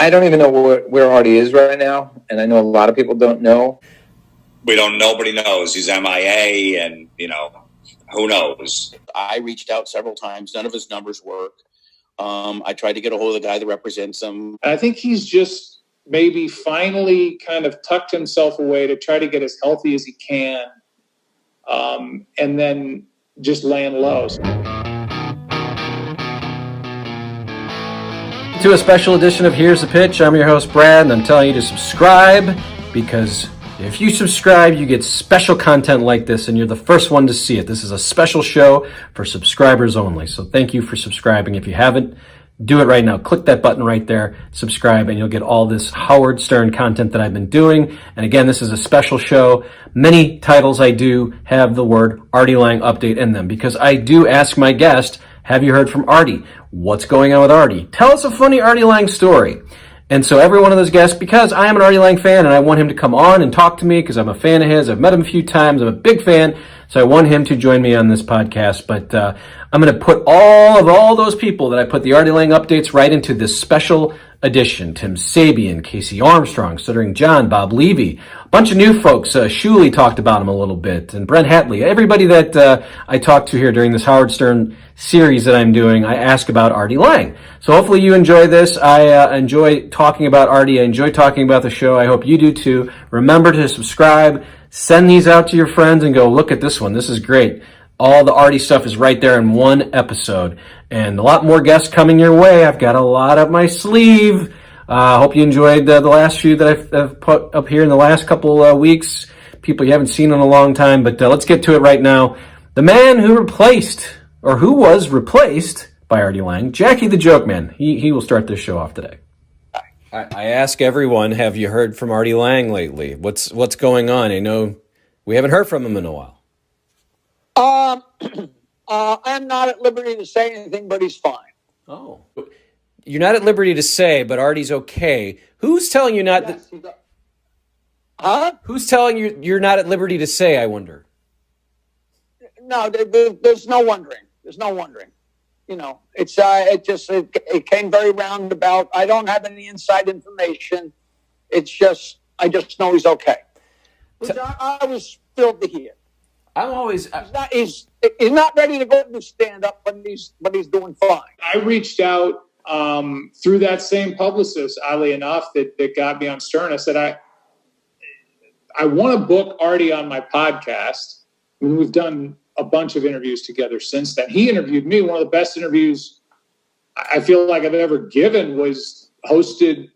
I don't even know where Artie is right now, and I know a lot of people don't know. We don't. Nobody knows. He's MIA, and who knows? I reached out several times. None of his numbers work. I tried to get a hold of the guy that represents him. I think he's just maybe finally kind of tucked himself away to try to get as healthy as he can, and then just laying low. To a special edition of Here's the Pitch. I'm your host, Brad, and I'm telling you to subscribe because if you subscribe, you get special content like this, and you're the first one to see it. This is a special show for subscribers only, so thank you for subscribing. If you haven't, do it right now. Click that button right there, subscribe, and you'll get all this Howard Stern content that I've been doing. And again, this is a special show. Many titles I do have the word Artie Lange update in them because I do ask my guest, have you heard from Artie? What's going on with Artie? Tell us a funny Artie Lange story. And so every one of those guests, because I am an Artie Lange fan and I want him to come on and talk to me because I'm a fan of his. I've met him a few times. I'm a big fan. So I want him to join me on this podcast. But I'm going to put all those people that I put the Artie Lange updates right into this special edition. Tim Sabian, Casey Armstrong, Stuttering John, Bob Levy, a bunch of new folks. Shuli talked about him a little bit, and Brent Hatley. Everybody that I talked to here during this Howard Stern series that I'm doing, I ask about Artie Lange. So hopefully you enjoy this. I enjoy talking about Artie. I enjoy talking about the show. I hope you do too. Remember to subscribe. Send these out to your friends and go, look at this one. This is great. All the Artie stuff is right there in one episode. And a lot more guests coming your way. I've got a lot up my sleeve. I hope you enjoyed the last few that I've put up here in the last couple weeks. People you haven't seen in a long time. But let's get to it right now. The man who was replaced by Artie Lange, Jackie the Joke Man. He will start this show off today. I ask everyone, have you heard from Artie Lange lately? What's going on? I know we haven't heard from him in a while. I'm not at liberty to say anything, but he's fine. Oh. You're not at liberty to say, but Artie's okay. Who's telling you not? Yes, huh? Who's telling you you're not at liberty to say, I wonder? No, there's no wondering. There's no wondering. It came very roundabout. I don't have any inside information. I just know he's okay. Which I was thrilled to hear. He's not ready to go to stand up, but he's doing fine. I reached out through that same publicist, oddly enough, that got me on Stern. I said, I want to book Artie on my podcast. I mean, we've done a bunch of interviews together since then. He interviewed me. One of the best interviews I feel like I've ever given was hosted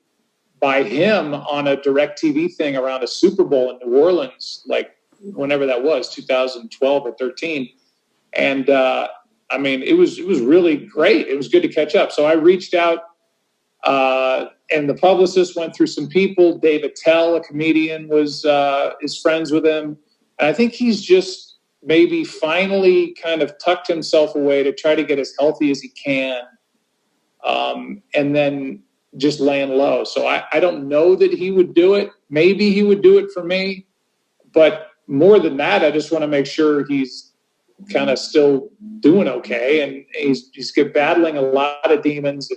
by him on a DirecTV thing around a Super Bowl in New Orleans, like whenever that was, 2012 or 13. And it was really great. It was good to catch up. So I reached out, and the publicist went through some people. Dave Attell, a comedian, is friends with him. And I think he's just maybe finally kind of tucked himself away to try to get as healthy as he can, and then just laying low. So I don't know that he would do it. Maybe he would do it for me. But more than that, I just want to make sure he's kind of still doing okay. And he's battling a lot of demons.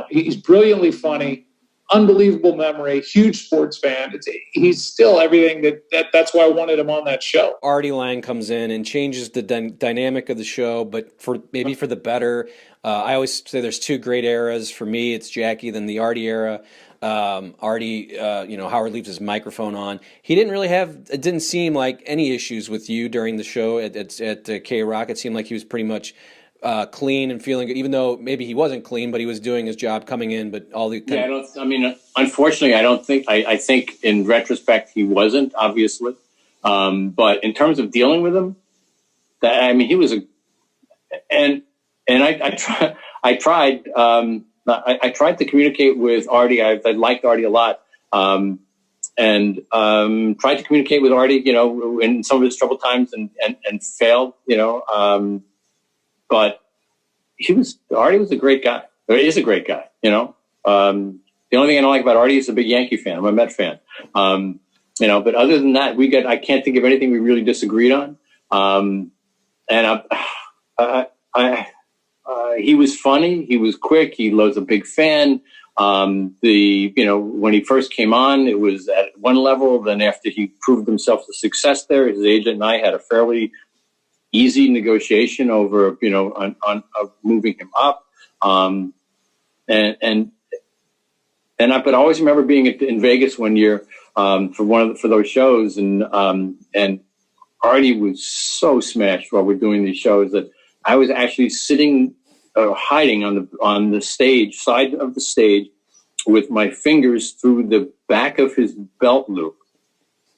He's brilliantly funny, unbelievable memory, huge sports fan. He's still everything that's why I wanted him on that show. Artie Lange comes in and changes the dynamic of the show, but for the better. I always say there's two great eras. For me, it's Jackie, then the Artie era. Artie, Howard leaves his microphone on. He didn't really it didn't seem like any issues with you during the show at K-Rock. It seemed like he was pretty much clean and feeling good, even though maybe he wasn't clean, but he was doing his job coming in. But unfortunately, I don't think, I think in retrospect, he wasn't, obviously. But in terms of dealing with him, he was I tried to communicate with Artie. I liked Artie a lot. And tried to communicate with Artie, in some of his troubled times and failed, but Artie was a great guy. Or is a great guy, The only thing I don't like about Artie is a big Yankee fan. I'm a Met fan. But other than that, I can't think of anything we really disagreed on. And I he was funny. He was quick. He was a big fan. When he first came on, it was at one level. Then after he proved himself a success there, his agent and I had a fairly easy negotiation over, on moving him up. But I always remember being in Vegas one year for those shows, and Artie was so smashed while we're doing these shows that I was actually sitting hiding on the side of the stage with my fingers through the back of his belt loop,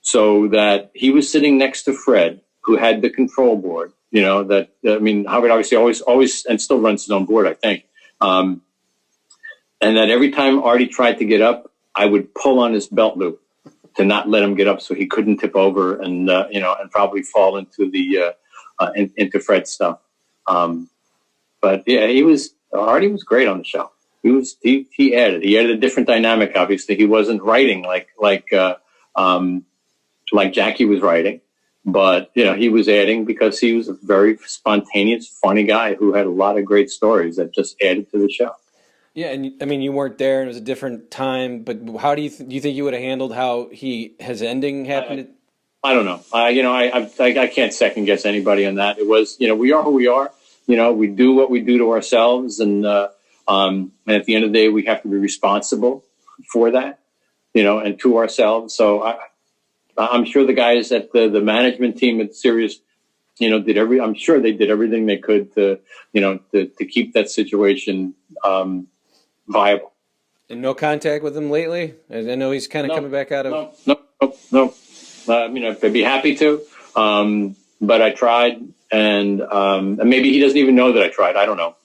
so that he was sitting next to Fred, who had the control board. Howard obviously always and still runs his own board, I think. And that every time Artie tried to get up, I would pull on his belt loop to not let him get up, so he couldn't tip over and probably fall into into Fred's stuff. But yeah, Artie was great on the show. He added a different dynamic. Obviously, he wasn't writing like Jackie was writing, but he was adding because he was a very spontaneous, funny guy who had a lot of great stories that just added to the show. Yeah, and I mean, you weren't there, and it was a different time. But how do you think you would have handled how his ending happened? I don't know. I can't second guess anybody on that. It was, we are who we are. We do what we do to ourselves, and at the end of the day, we have to be responsible for that, and to ourselves. So I'm sure the guys at the management team at Sirius, I'm sure they did everything they could to keep that situation viable. And no contact with him lately? I know he's kind of coming back out of... No. I'd be happy to, but I tried, and maybe he doesn't even know that I tried. I don't know.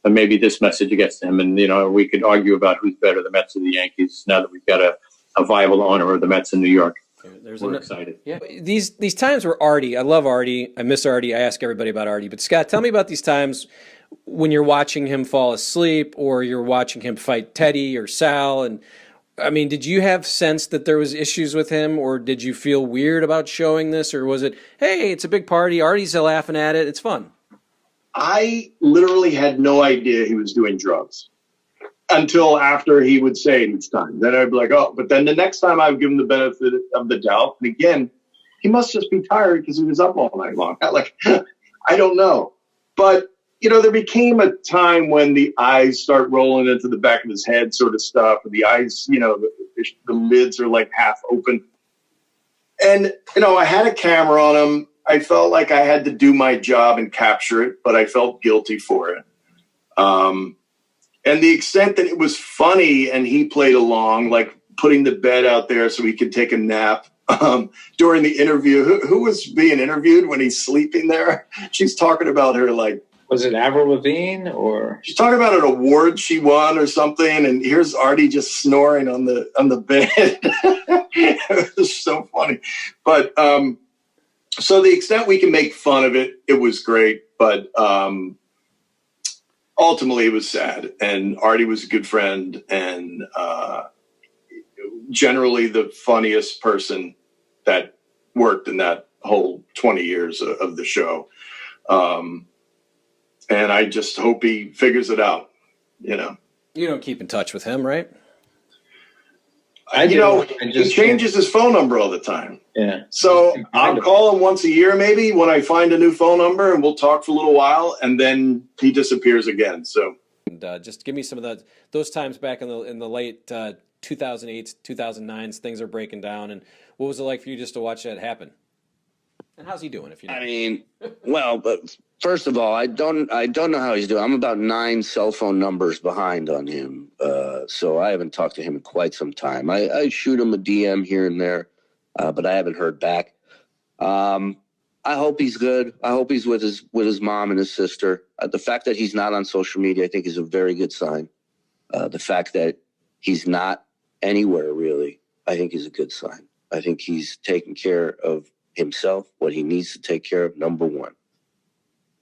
And maybe this message gets to him, and we could argue about who's better, the Mets or the Yankees, now that we've got a viable owner of the Mets in New York. We're excited. Yeah. These times where Artie, I love Artie, I miss Artie, I ask everybody about Artie, but Scott, tell me about these times when you're watching him fall asleep or you're watching him fight Teddy or Sal. And I mean, did you have sense that there was issues with him, or did you feel weird about showing this, or was it, hey, it's a big party, Artie's laughing at it, it's fun? I literally had no idea he was doing drugs until after he would say it each time. Then I'd be like, oh, but then the next time I would give him the benefit of the doubt. And again, he must just be tired because he was up all night long. I don't know. But, there became a time when the eyes start rolling into the back of his head sort of stuff. And the eyes, the lids are like half open. And, I had a camera on him. I felt like I had to do my job and capture it, but I felt guilty for it. And the extent that it was funny and he played along, like putting the bed out there so he could take a nap during the interview. Who was being interviewed when he's sleeping there? She's talking about her was it Avril Lavigne or? She's talking about an award she won or something, and here's Artie just snoring on the bed. It was so funny. But so the extent we can make fun of it, it was great. But ultimately, it was sad. And Artie was a good friend and generally the funniest person that worked in that whole 20 years of the show. And I just hope he figures it out, You don't keep in touch with him, right? He changes his phone number all the time. Yeah. So I'll call him once a year, maybe, when I find a new phone number, and we'll talk for a little while, and then he disappears again. So, and just give me some of those times back in the late 2008s, 2009s. Things are breaking down, and what was it like for you just to watch that happen? And how's he doing? But first of all, I don't know how he's doing. I'm about 9 cell phone numbers behind on him, so I haven't talked to him in quite some time. I shoot him a DM here and there, but I haven't heard back. I hope he's good. I hope he's with his mom and his sister. The fact that he's not on social media, I think, is a very good sign. The fact that he's not anywhere really, I think, is a good sign. I think he's taking care of himself, what he needs to take care of, number one.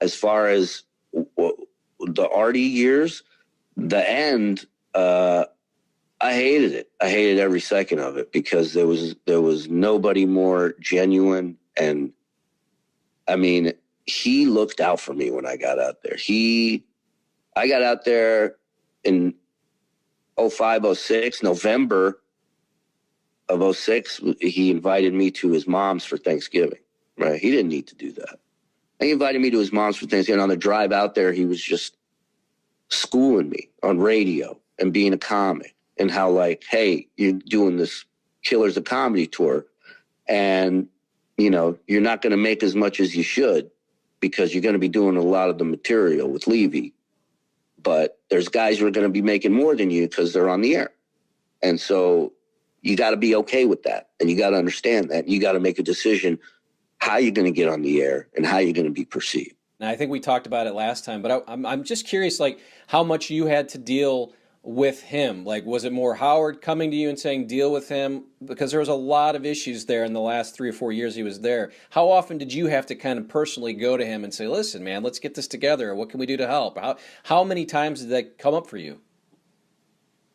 As far as the Artie years, the end, I hated it. I hated every second of it because there was nobody more genuine. And I mean, he looked out for me when I got out there. He I got out there in 05, 06, November of 06. He invited me to his mom's for Thanksgiving, right? He didn't need to do that. He invited me to his mom's for Thanksgiving. On the drive out there, he was just schooling me on radio and being a comic and how, like, hey, you're doing this Killers of Comedy tour and, you know, you're not going to make as much as you should because you're going to be doing a lot of the material with Levy. But there's guys who are going to be making more than you because they're on the air. And so you got to be okay with that. And you got to understand that. You got to make a decision how you're going to get on the air and how you're going to be perceived. And I think we talked about it last time, but I'm just curious, like, how much you had to deal with him. Like, was it more Howard coming to you and saying, deal with him? Because there was a lot of issues there in the last 3 or 4 years he was there. How often did you have to kind of personally go to him and say, listen, man, let's get this together. What can we do to help? How many times did that come up for you?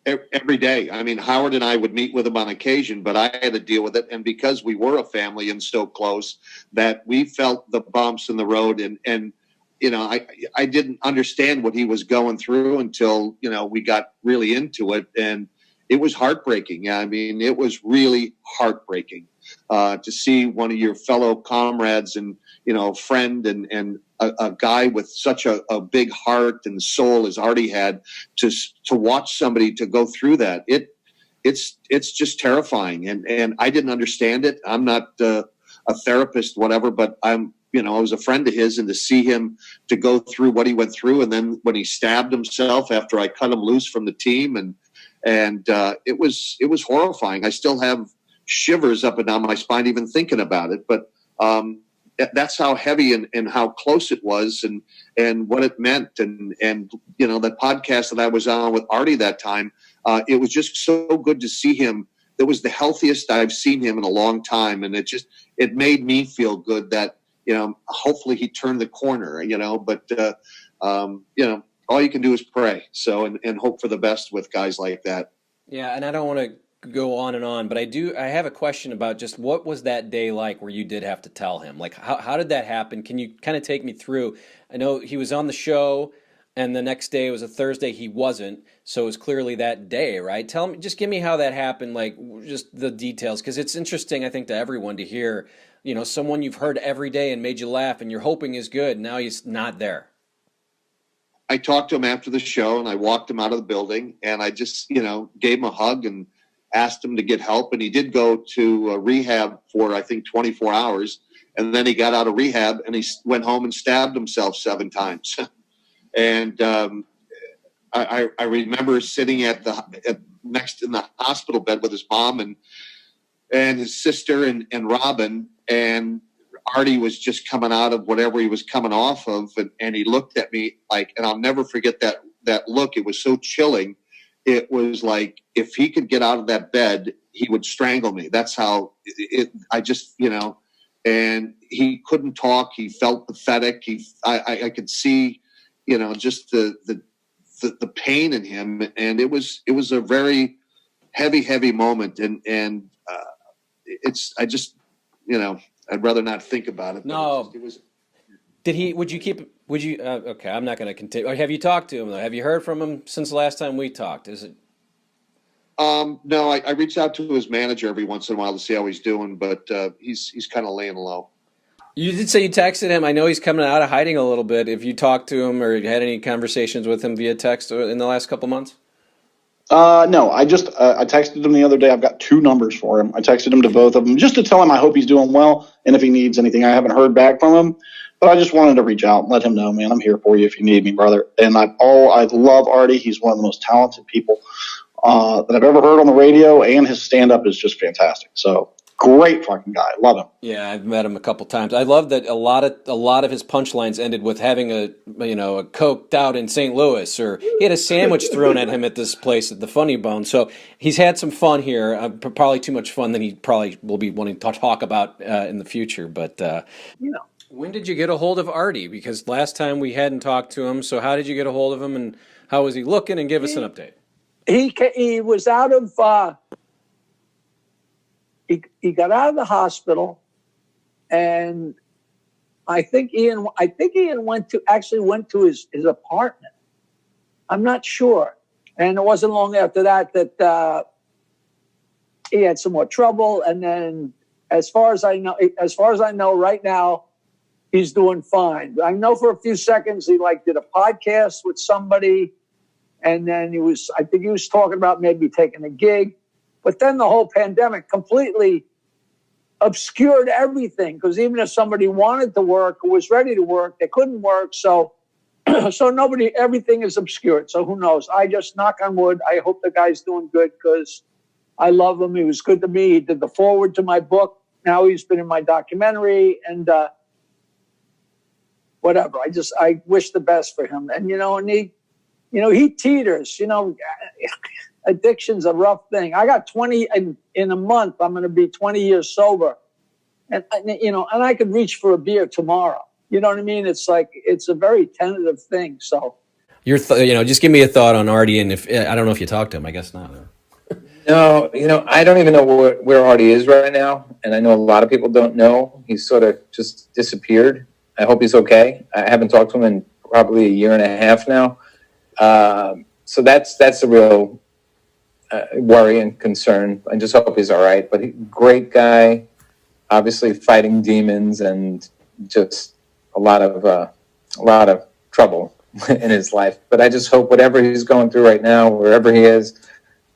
Every day. I mean, Howard and I would meet with him on occasion, but I had to deal with it. And because we were a family and so close that we felt the bumps in the road and you know, I didn't understand what he was going through until, you know, we got really into it. And it was heartbreaking. I mean, it was really heartbreaking to see one of your fellow comrades and, you know, friend and a guy with such a big heart and soul as Artie had to watch somebody to go through that. It's just terrifying. And I didn't understand it. I'm not a therapist, whatever, but you know, I was a friend of his, and to see him to go through what he went through. And then when he stabbed himself after I cut him loose from the team and it was horrifying. I still have shivers up and down my spine, even thinking about it. But, that's how heavy and how close it was and what it meant. And, you know, that podcast that I was on with Artie that time, it was just so good to see him. That was the healthiest I've seen him in a long time. And it made me feel good that, you know, hopefully he turned the corner, you know, but, you know, all you can do is pray. So, and hope for the best with guys like that. Yeah. And I don't want to go on, but I have a question about just what was that day like where you did have to tell him? Like, how did that happen? Can you kind of take me through? I know he was on the show and the next day, it was a Thursday, he wasn't. So it was clearly that day, right? Tell me, just give me how that happened, like just the details. Because it's interesting, I think, to everyone to hear, you know, someone you've heard every day and made you laugh and you're hoping is good. Now he's not there. I talked to him after the show and I walked him out of the building and I just, you know, gave him a hug and asked him to get help. And he did go to rehab for, I think, 24 hours. And then he got out of rehab and he went home and stabbed himself 7 times. And I remember sitting next in the hospital bed with his mom and his sister and Robin, and Artie was just coming out of whatever he was coming off of. And he looked at me like, and I'll never forget that look. It was so chilling. It was like, if he could get out of that bed, he would strangle me. That's how I just, you know, and he couldn't talk. He felt pathetic. I could see, you know, just the pain in him. And it was a very heavy moment. And I just, you know, I'd rather not think about it. No. Okay, I'm not going to continue. Have you talked to him, though? Have you heard from him since the last time we talked? Is it? No, I reach out to his manager every once in a while to see how he's doing, but he's kind of laying low. You did say you texted him. I know he's coming out of hiding a little bit. If you talked to him or had any conversations with him via text in the last couple months? No, I texted him the other day. I've got 2 numbers for him. I texted him to both of them just to tell him I hope he's doing well and if he needs anything. I haven't heard back from him, but I just wanted to reach out and let him know, man, I'm here for you if you need me, brother. And I love Artie. He's one of the most talented people that I've ever heard on the radio, and his stand-up is just fantastic. So great fucking guy. Love him. Yeah, I've met him a couple times. I love that a lot of his punchlines ended with having a coked out in St. Louis, or he had a sandwich thrown at him at this place at the Funny Bone. So he's had some fun here. Probably too much fun than he probably will be wanting to talk about in the future. But when did you get a hold of Artie? Because last time we hadn't talked to him. So how did you get a hold of him, and how was he looking? And give us an update. He was out of. He got out of the hospital, and I think Ian went to his apartment I'm not sure. And it wasn't long after that he had some more trouble. And then as far as I know right now, he's doing fine. I know for a few seconds he did a podcast with somebody, and then I think he was talking about maybe taking a gig. But then the whole pandemic completely obscured everything, because even if somebody wanted to work or was ready to work, they couldn't work. So everything is obscured. So who knows? I just knock on wood. I hope the guy's doing good, because I love him. He was good to me. He did the foreword to my book. Now he's been in my documentary, and whatever. I wish the best for him. And, he teeters, addiction's a rough thing. I got 20 in a month. I'm going to be 20 years sober. And I could reach for a beer tomorrow. You know what I mean? It's it's a very tentative thing. So just give me a thought on Artie. And I don't know if you talked to him, I guess not. No, I don't even know where Artie is right now. And I know a lot of people don't know. He's sort of just disappeared. I hope he's okay. I haven't talked to him in probably a year and a half now. So that's a real worry and concern. I just hope he's all right. But great guy, obviously fighting demons and just a lot of trouble in his life. But I just hope whatever he's going through right now, wherever he is,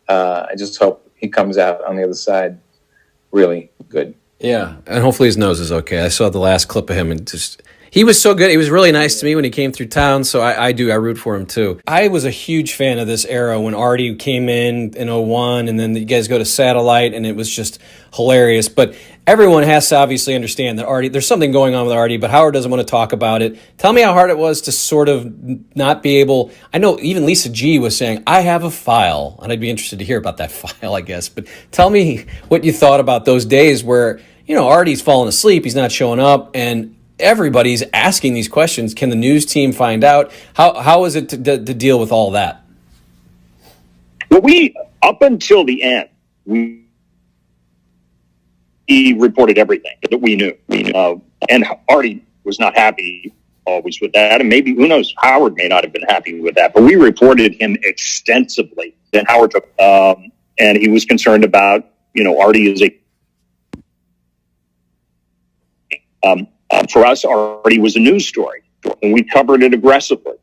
I just hope he comes out on the other side really good. Yeah, and hopefully his nose is okay. I saw the last clip of him, and he was so good. He was really nice to me when he came through town, so I root for him too. I was a huge fan of this era when Artie came in 01, and then you guys go to Satellite, and it was just hilarious. But everyone has to obviously understand that Artie, there's something going on with Artie, but Howard doesn't want to talk about it. Tell me how hard it was to sort of not be able, I know even Lisa G was saying, I have a file, and I'd be interested to hear about that file, I guess. But tell me what you thought about those days where, Artie's falling asleep, he's not showing up, and everybody's asking these questions. Can the news team find out? How is it to deal with all that? Well, up until the end, he reported everything that we knew. And Artie was not happy always with that. And maybe, who knows, Howard may not have been happy with that. But we reported him extensively. Then Howard took, and he was concerned about, Artie is for us, Artie was a news story, and we covered it aggressively.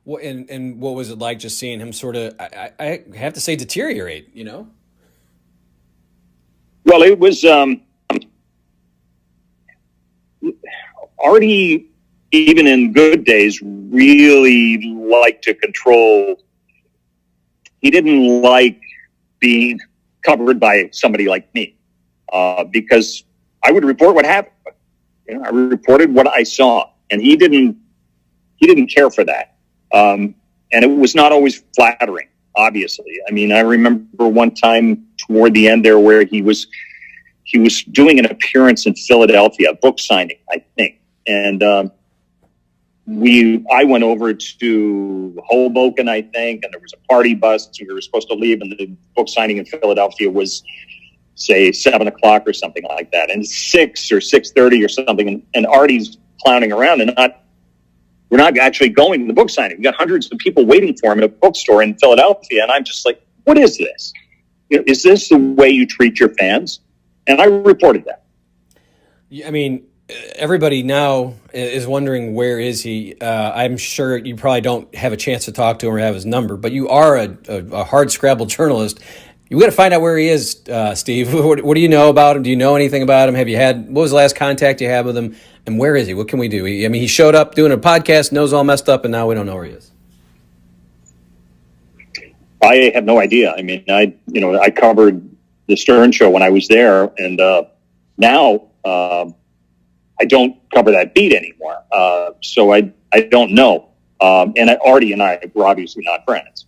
Well, and what was it like just seeing him sort of, I have to say, deteriorate, Well, it was, Artie, even in good days, really liked to control. He didn't like being covered by somebody like me, because I would report what happened. I reported what I saw, and he didn't care for that. And it was not always flattering, obviously. I mean, I remember one time toward the end there where he was doing an appearance in Philadelphia, a book signing, I think. And I went over to Hoboken, I think, and there was a party bus, so we were supposed to leave, and the book signing in Philadelphia was, say, 7 o'clock or something like that, and 6 or 6:30 or something, and Artie's clowning around, and we're not actually going to the book signing. We got hundreds of people waiting for him at a bookstore in Philadelphia, and I'm just like, what is this? Is this the way you treat your fans? And I reported that. I mean, everybody now is wondering, where is he? I'm sure you probably don't have a chance to talk to him or have his number, but you are a hard-scrabble journalist. You got to find out where he is, Steve. What do you know about him? Do you know anything about him? What was the last contact you had with him? And where is he? What can we do? He showed up doing a podcast, nose all messed up, and now we don't know where he is. I have no idea. I mean, I covered the Stern Show when I was there, and now I don't cover that beat anymore. So I don't know. And Artie and I were obviously not friends.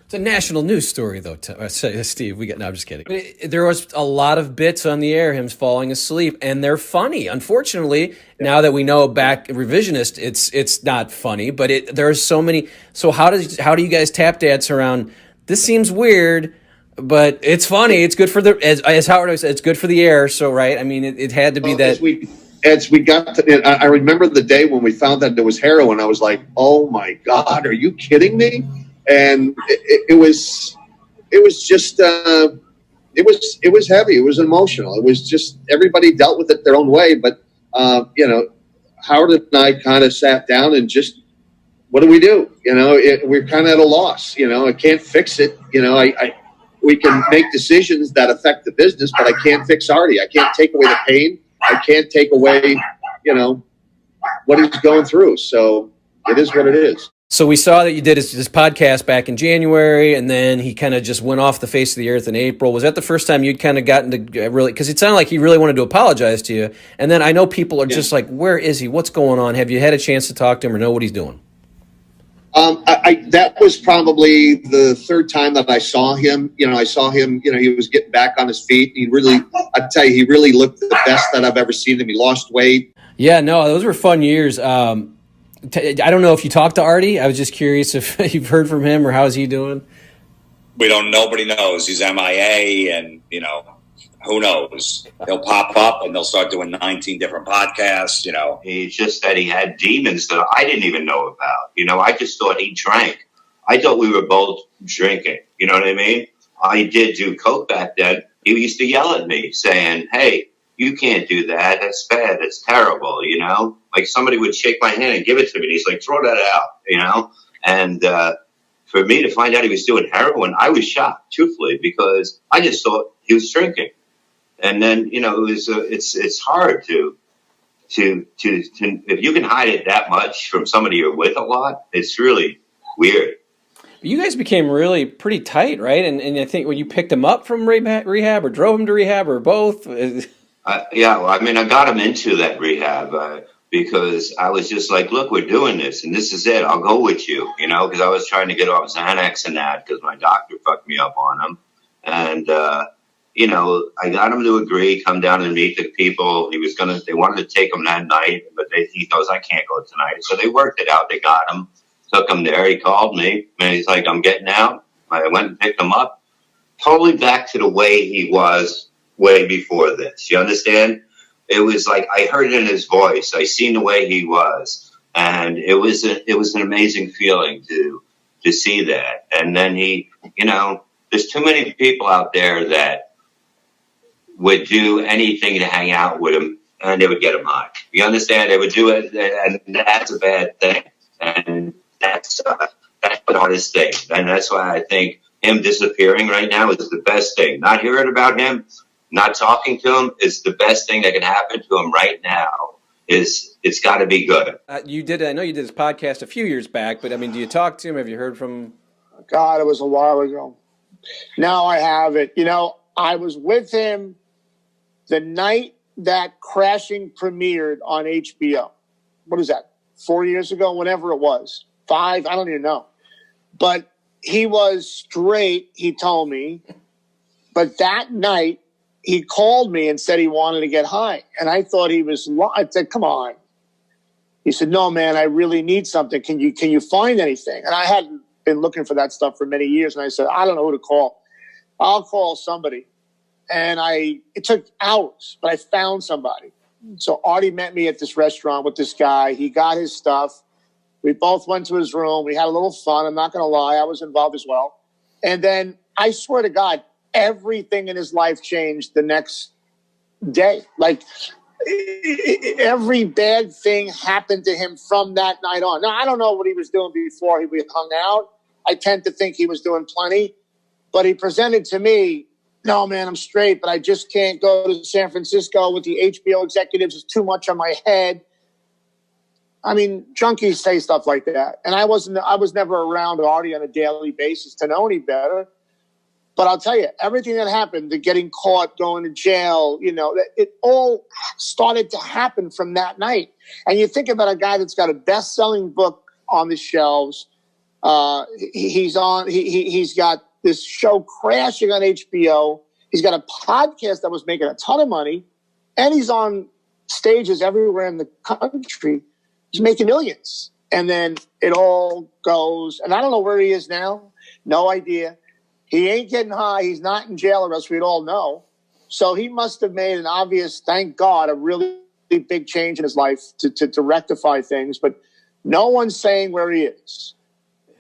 It's a national news story, though, Steve. No, I'm just kidding. There was a lot of bits on the air, him falling asleep, and they're funny. Unfortunately, now that we know back revisionist, it's not funny, but there are so many. So how do you guys tap dance around? This seems weird, but it's funny. It's good for as Howard always said, it's good for the air. So right, I mean, it had to be that. as we got to, I remember the day when we found that there was heroin. I was like, "Oh my God, are you kidding me?" And it was just, it was heavy. It was emotional. It was just, everybody dealt with it their own way. But Howard and I kind of sat down and just, what do we do? We're kind of at a loss. I can't fix it. We can make decisions that affect the business, but I can't fix Artie. I can't take away the pain. I can't take away, what he's going through. So it is what it is. So we saw that you did this podcast back in January, and then he kind of just went off the face of the earth in April. Was that the first time you'd kind of gotten to really, because it sounded like he really wanted to apologize to you. And then I know people are just like, where is he? What's going on? Have you had a chance to talk to him or know what he's doing? That was probably the third time that I saw him. I saw him, he was getting back on his feet. He really looked the best that I've ever seen him. He lost weight. Yeah, no, those were fun years. I don't know if you talked to Artie. I was just curious if you've heard from him or how's he doing? Nobody knows. He's MIA and, who knows? He'll pop up and they'll start doing 19 different podcasts, He just said he had demons that I didn't even know about. I just thought he drank. I thought we were both drinking. You know what I mean? I did do coke back then. He used to yell at me saying, "Hey, you can't do that. That's bad. That's terrible." Like somebody would shake my hand and give it to me. And he's like, "Throw that out," And for me to find out he was doing heroin, I was shocked, truthfully, because I just thought he was drinking. And then, it's hard to if you can hide it that much from somebody you're with a lot, it's really weird. You guys became really pretty tight, right? And I think when you picked him up from rehab or drove him to rehab or both. Yeah, well, I got him into that rehab because I was just like, look, we're doing this and this is it. I'll go with you, because I was trying to get off Xanax and that because my doctor fucked me up on him. And, I got him to agree, come down and meet the people. They wanted to take him that night, but he goes, "I can't go tonight." So they worked it out. They got him, took him there. He called me and he's like, "I'm getting out." I went and picked him up. Totally back to the way he was way before this. You understand? It was like, I heard it in his voice. I seen the way he was. And it was an amazing feeling to see that. And then he, there's too many people out there that would do anything to hang out with him, and they would get him high. You understand? They would do it, and that's a bad thing. And that's the hardest thing. And that's why I think him disappearing right now is the best thing. Not hearing about him, not talking to him is the best thing that can happen to him right now. It's got to be good. I know you did this podcast a few years back, but do you talk to him? Have you heard from him? God, it was a while ago. Now I have it. I was with him the night that Crashing premiered on HBO. What is that? 4 years ago? Whenever it was. 5? I don't even know. But he was straight, he told me. But that night, he called me and said he wanted to get high. And I thought he was lying. I said, "Come on." He said, "No, man, I really need something. Can you find anything?" And I hadn't been looking for that stuff for many years. And I said, "I don't know who to call. I'll call somebody." And it took hours, but I found somebody. So Artie met me at this restaurant with this guy. He got his stuff. We both went to his room. We had a little fun. I'm not going to lie. I was involved as well. And then I swear to God, everything in his life changed the next day. Like every bad thing happened to him from that night on. Now, I don't know what he was doing before we hung out. I tend to think he was doing plenty. But he presented to me, "No, man, I'm straight, but I just can't go to San Francisco with the HBO executives. It's too much on my head." Junkies say stuff like that. And I was never around Artie on a daily basis to know any better. But I'll tell you, everything that happened, the getting caught, going to jail, it all started to happen from that night. And you think about a guy that's got a best-selling book on the shelves. He's got this show Crashing on HBO. He's got a podcast that was making a ton of money. And he's on stages everywhere in the country. He's making millions. And then it all goes. And I don't know where he is now. No idea. He ain't getting high. He's not in jail, or else we'd all know. So he must have made an obvious, thank God, a really big change in his life to rectify things, but no one's saying where he is.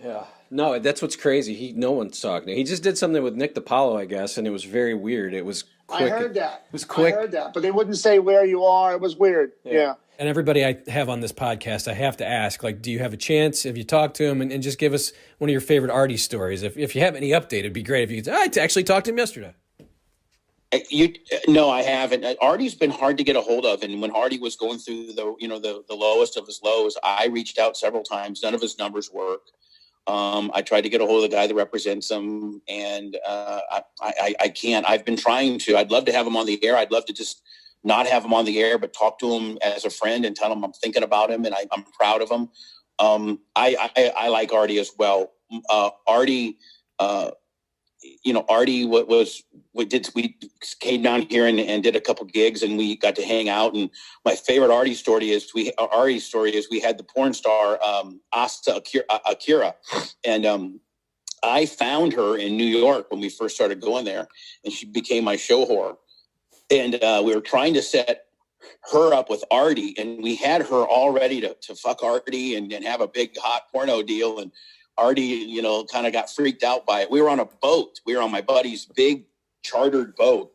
Yeah. No, that's what's crazy. No one's talking. He just did something with Nick DiPaolo, I guess, and it was very weird. It was quick. I heard that. It was quick. I heard that, but they wouldn't say where you are. It was weird. Yeah. And everybody I have on this podcast, I have to ask, like, do you have a chance? Have you talked to him? And just give us one of your favorite Artie stories. If you have any update, it'd be great if you could say, I actually talked to him yesterday. No, I haven't. Artie's been hard to get a hold of, and when Artie was going through the lowest of his lows, I reached out several times. None of his numbers work. I tried to get a hold of the guy that represents him, and I can't. I've been trying to. I'd love to have him on the air. I'd love to just not have him on the air, but talk to him as a friend and tell him I'm thinking about him and I'm proud of him. I like Artie as well. Artie, Artie we came down here and did a couple gigs, and we got to hang out. And my favorite Artie story is we had the porn star Asta Akira, and I found her in New York when we first started going there, and she became my show whore. And we were trying to set her up with Artie, and we had her all ready to fuck Artie and have a big hot porno deal. And Artie, kind of got freaked out by it. We were on a boat. We were on my buddy's big chartered boat.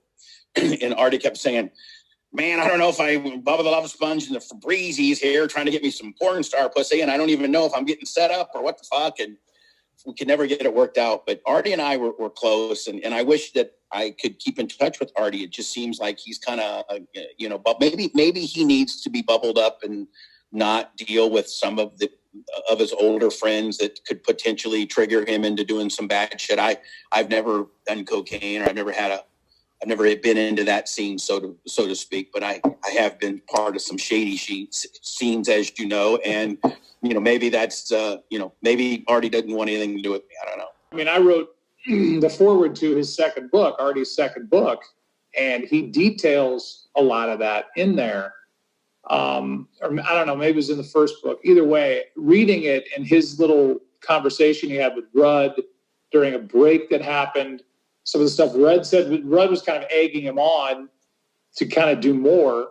And Artie kept saying, man, I don't know if Bubba the Love Sponge and the Febrezzi's here trying to get me some porn star pussy, and I don't even know if I'm getting set up or what the fuck. And we could never get it worked out. But Artie and I were close, and I wish that I could keep in touch with Artie. It just seems like he's kind of, but maybe he needs to be bubbled up and not deal with some of his older friends that could potentially trigger him into doing some bad shit. I've never done cocaine, or I've never been into that scene, so to speak. But I have been part of some shady scenes, as you know, and maybe that's maybe Artie doesn't want anything to do with me. I don't know. I mean, I wrote the foreword to his second book, Artie's second book, and he details a lot of that in there. Or I don't know, maybe it was in the first book. Either way, reading it and his little conversation he had with Rudd during a break that happened, some of the stuff Rudd said, Rudd was kind of egging him on to kind of do more.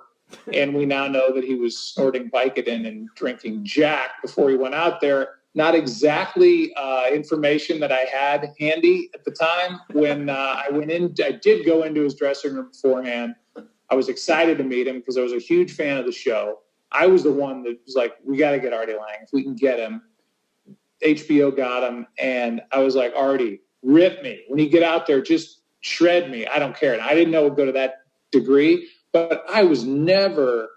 And we now know that he was snorting Vicodin and drinking Jack before he went out there. Not exactly information that I had handy at the time. When I went in, I did go into his dressing room beforehand. I was excited to meet him because I was a huge fan of the show. I was the one that was like, we got to get Artie Lange. If we can get him. HBO got him. And I was like, Artie, rip me. When you get out there, just shred me. I don't care. And I didn't know it would go to that degree, but I was never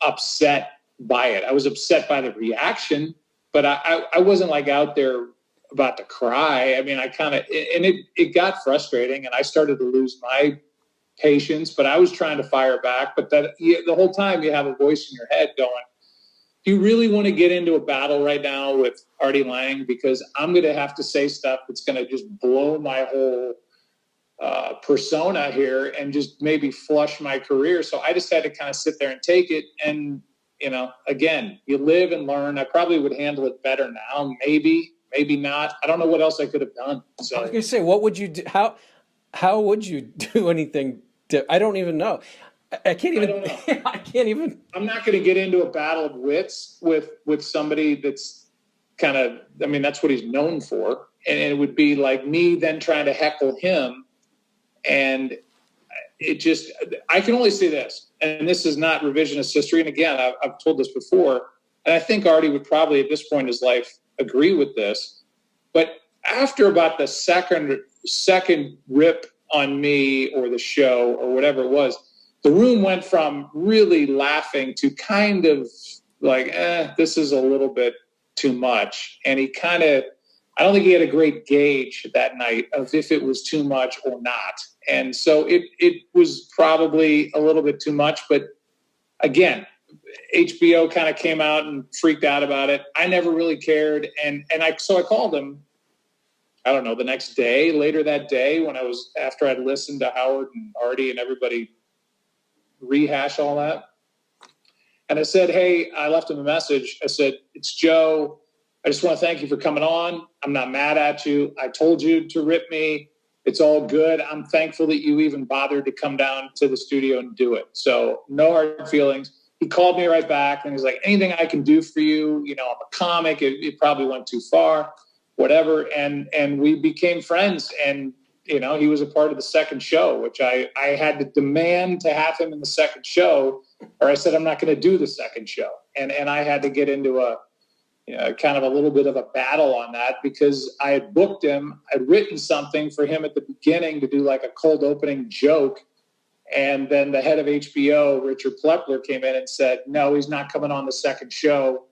upset by it. I was upset by the reaction, but I wasn't like out there about to cry. I mean, it got frustrating, and I started to lose my patience, but I was trying to fire back. But the whole time you have a voice in your head going, do you really want to get into a battle right now with Artie Lange? Because I'm going to have to say stuff that's going to just blow my whole persona here and just maybe flush my career. So I just had to kind of sit there and take it. And, again, you live and learn. I probably would handle it better now. Maybe not. I don't know what else I could have done. So I was going to say, what would you do? How would you do anything? I don't even know. I can't even. I don't know. I can't even. I'm not going to get into a battle of wits with somebody that's kind of. I mean, that's what he's known for, and it would be like me then trying to heckle him, and it just. I can only say this, and this is not revisionist history. And again, I've told this before, and I think Artie would probably at this point in his life agree with this, but after about the second rip on me or the show or whatever it was, the room went from really laughing to kind of like, this is a little bit too much. And he kind of, I don't think he had a great gauge that night of if it was too much or not. And so it was probably a little bit too much. But again, HBO kind of came out and freaked out about it. I never really cared. And I called him, I don't know, the next day, later that day, after I'd listened to Howard and Artie and everybody rehash all that. And I said, hey, I left him a message. I said, it's Joe. I just want to thank you for coming on. I'm not mad at you. I told you to rip me. It's all good. I'm thankful that you even bothered to come down to the studio and do it. So no hard feelings. he called me right back and he's like, anything I can do for you? You know, I'm a comic. It probably went too far, whatever. And we became friends. And, you know, he was a part of the second show, which I had to demand to have him in the second show, or I said, I'm not going to do the second show. And I had to get into a kind of a little bit of a battle on that, because I had booked him. I'd written something for him at the beginning to do like a cold opening joke. And then the head of HBO, Richard Plepler, came in and said, no, he's not coming on the second show.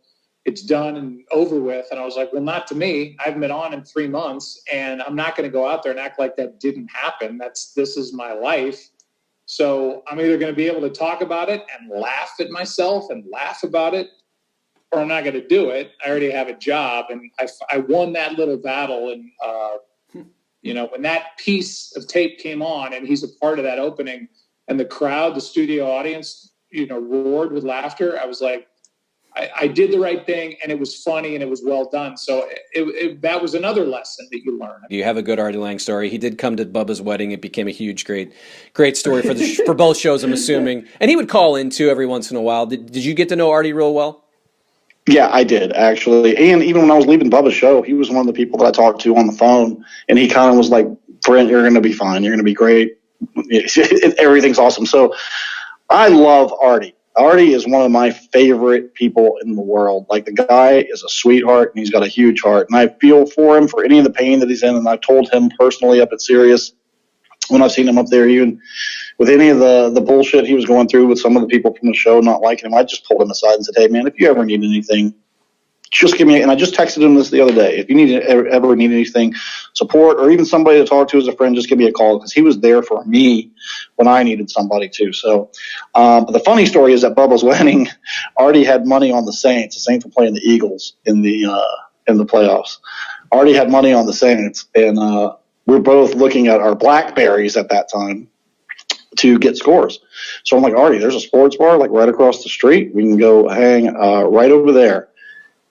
It's done and over with. And I was like, well, not to me. I haven't been on in 3 months, and I'm not going to go out there and act like that didn't happen. This is my life. So I'm either going to be able to talk about it and laugh at myself and laugh about it, or I'm not going to do it. I already have a job, and I won that little battle. And, you know, when that piece of tape came on and he's a part of that opening, and the crowd, the studio audience, you know, roared with laughter, I was like, I did the right thing, and it was funny, and it was well done. So that was another lesson that you learn. You have a good Artie Lange story. He did come to Bubba's wedding. It became a huge, great story for both shows, I'm assuming. And he would call in, too, every once in a while. Did you get to know Artie real well? Yeah, I did, actually. And even when I was leaving Bubba's show, he was one of the people that I talked to on the phone, and he kind of was like, Brent, you're going to be fine. You're going to be great. Everything's awesome. So I love Artie. Artie is one of my favorite people in the world. Like, the guy is a sweetheart, and he's got a huge heart. And I feel for him for any of the pain that he's in. And I told him personally up at Sirius, when I've seen him up there, even with any of the bullshit he was going through with some of the people from the show not liking him, I just pulled him aside and said, hey, man, if you ever need anything, just give me, and I just texted him this the other day, if you ever need anything, support, or even somebody to talk to as a friend, just give me a call, because he was there for me when I needed somebody too. So but the funny story is, at Bubba's wedding, Artie had money on the Saints. The Saints were playing the Eagles in the playoffs. Artie had money on the Saints, and we're both looking at our Blackberries at that time to get scores. So I'm like, Artie, there's a sports bar like right across the street. We can go hang right over there.